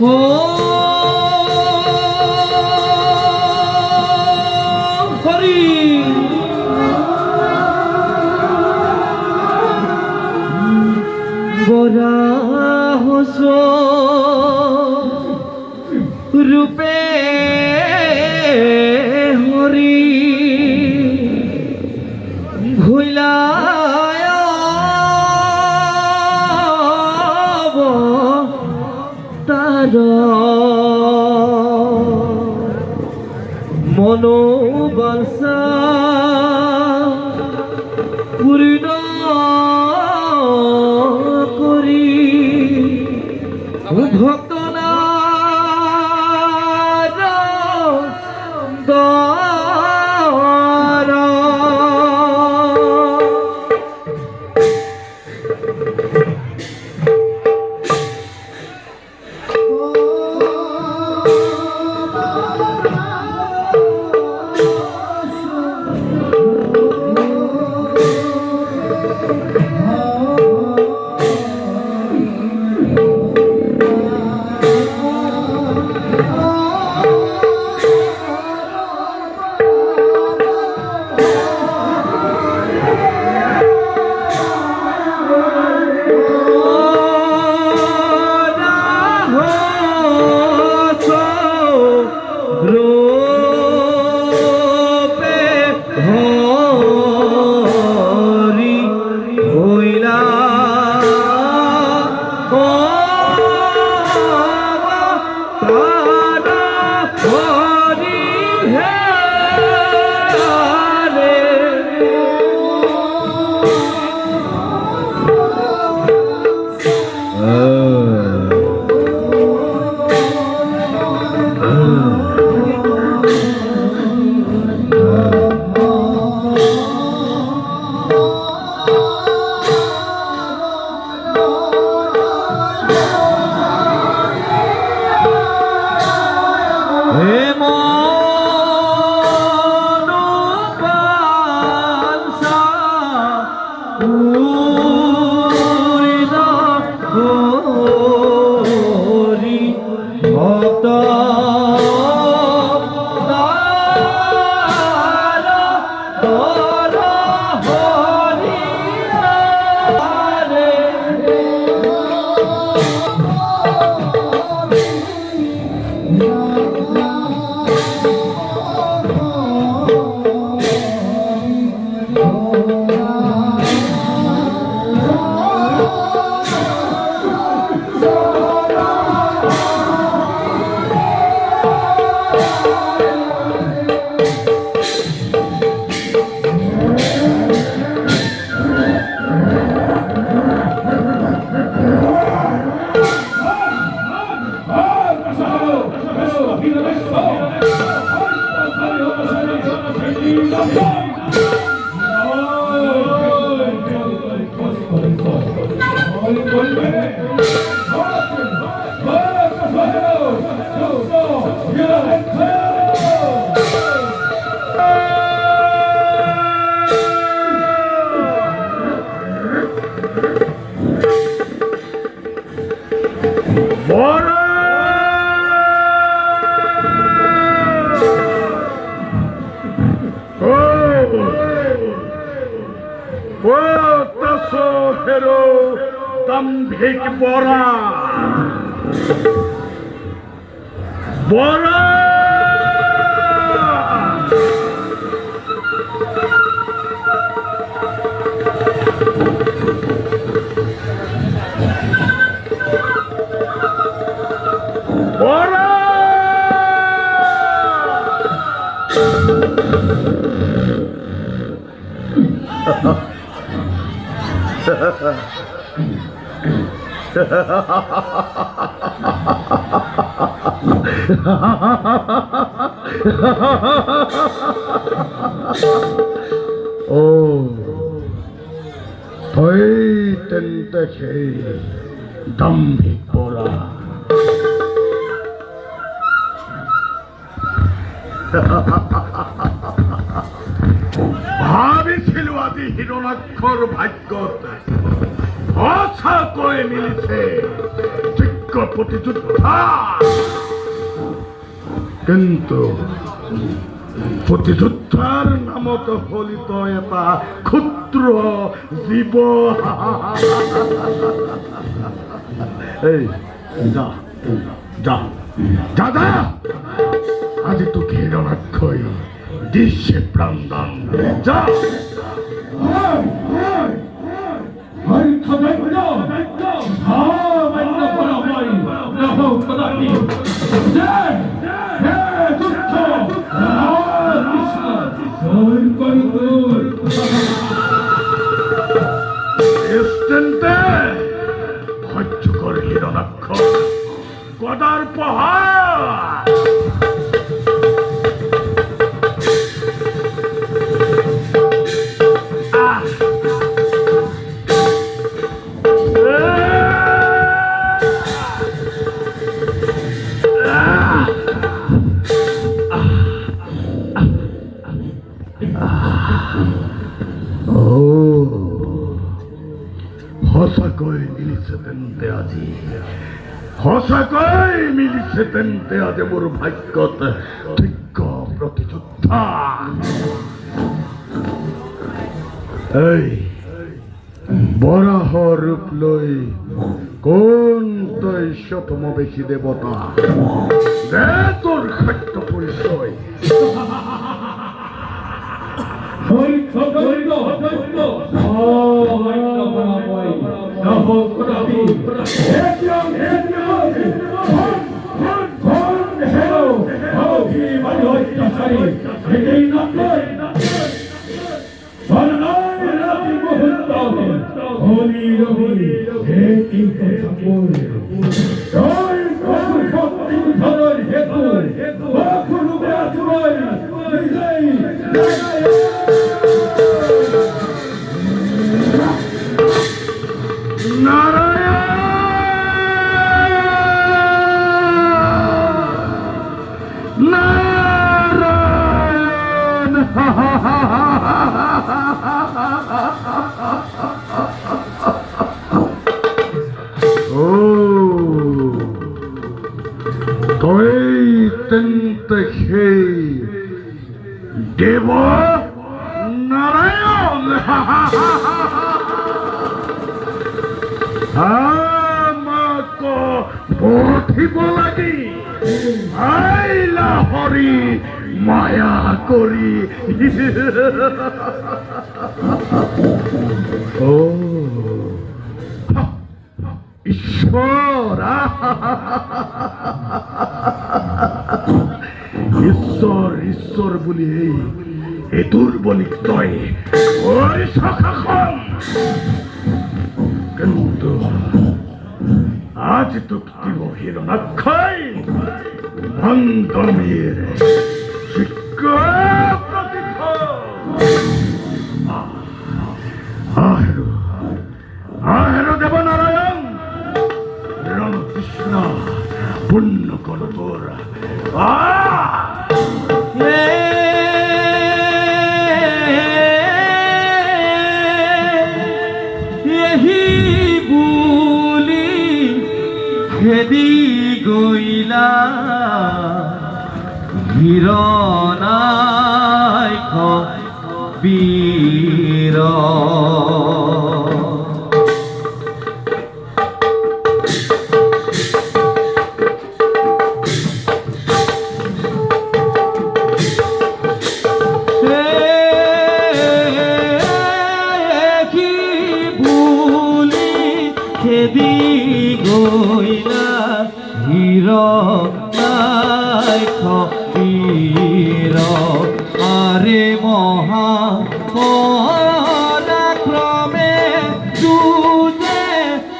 ও হরি গোরা হস রূপে হরি ভুলায় তার মনোবাসা পূর্ণ করি ভক্ত দাম্ভিক বরা বরা বরা ও দেখে দাম্ভিক বলা ভাবিছিল আজি হিরণাক্ষর ভাগ্যত আশা করে মিলিছে যোগ্য প্রতিযোদ্ধা, কিন্তু প্রতিযোদ্ধার নামত ফলিত এটা ক্ষুদ্র জীব। এই যা যা যা যা, আজি তো হিরণাক্ষই দৃশ্যে প্রাণদান যা। ধৈর্য কর হিরণাক্ষ, গদার প্রহার। সঁচাকৈ মিলিছে তেন্তে আজি, সঁচাকৈ মিলিছে তেন্তে আজি মোৰ ভাগ্যত যোগ্য প্ৰতিযোদ্ধা। এই বৰাহৰ ৰূপ লৈ কোন তই শতমবেশী দেৱতা, দে তোৰ সত্য পৰিচয়। দেব নারায়ণ আমাকে পঠিব লাগি আইলা হরি মায়া করি। ও ঈশ্বর, ঈশ্বর ঈশ্বর বলি এই দুর্বলিক তয় ওই সখাখন, কিন্তু আজ তো দিব হিরণাক্ষই ভঙ্গমীর আহেরো দেব নারায়ণ রামকৃষ্ণ পুণ্য কর তোর। খেদি গইলা হিরণাক্ষ বীর, খেদি গইলা হিরণাক্ষ বীর, আরে মহা পরাক্রমে যুজে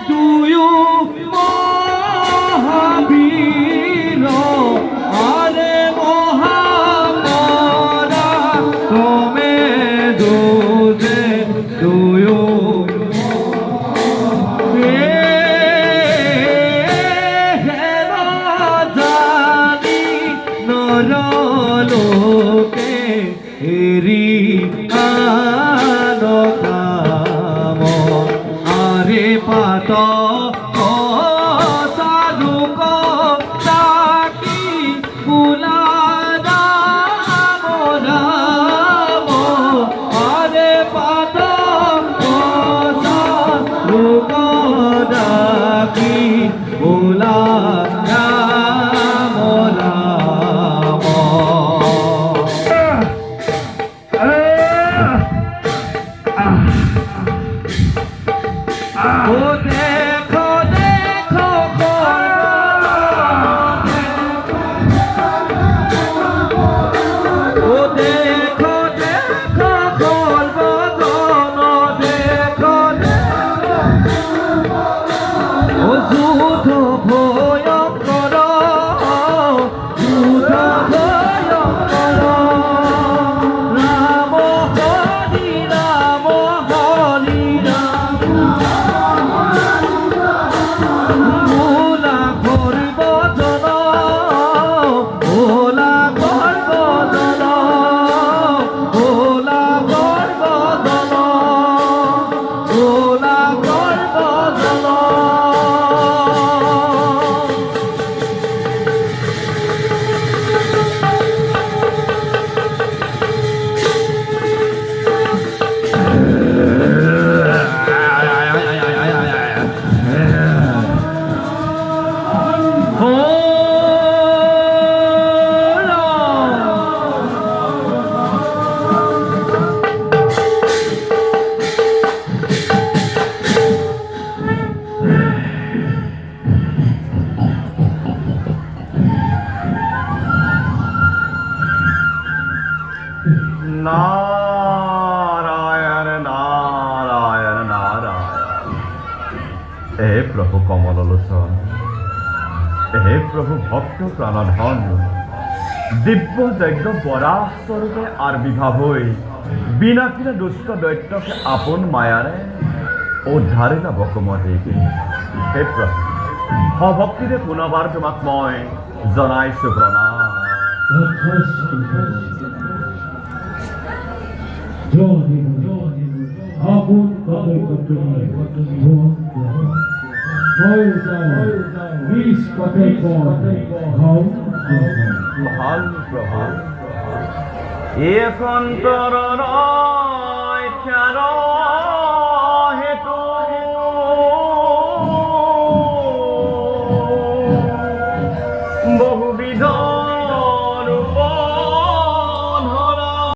দুয়ো মহাবীর, আরে মহা পরাক্রমে যুজে দুয়ো লোকে হেরি ডাকি ভোলা রাম রাম ও দেখো দেখো ও দেখো দেখো বদন দেখো ও যুদ্ধ ভয়ঙ্কর যুদ্ধ ভয়ঙ্কর রাম হরি রাম হরি রাম ভোলা করব জন ভোলা করব জন ভোলা করব জন ভোলা করব জন নারায়ণ নারায়ণ নারায়ণ হে প্রভু কমললোচন হে প্রভু ভক্ত প্রাণধন দিব্য যজ্ঞ বরাহ স্বরূপে আবির্ভাব হই বিনাশীনা দুষ্ট দৈত্যকে আপন মায়ারে উদ্ধারে যাব কুমতিকে হে প্ৰভু সভক্তিৰে পুনৰবাৰ তোমাক মই জনাইছো প্ৰণাম আপন কবে কত বিশ কতে ঘাও ভাল প্ৰভু এই সন্তৰৰ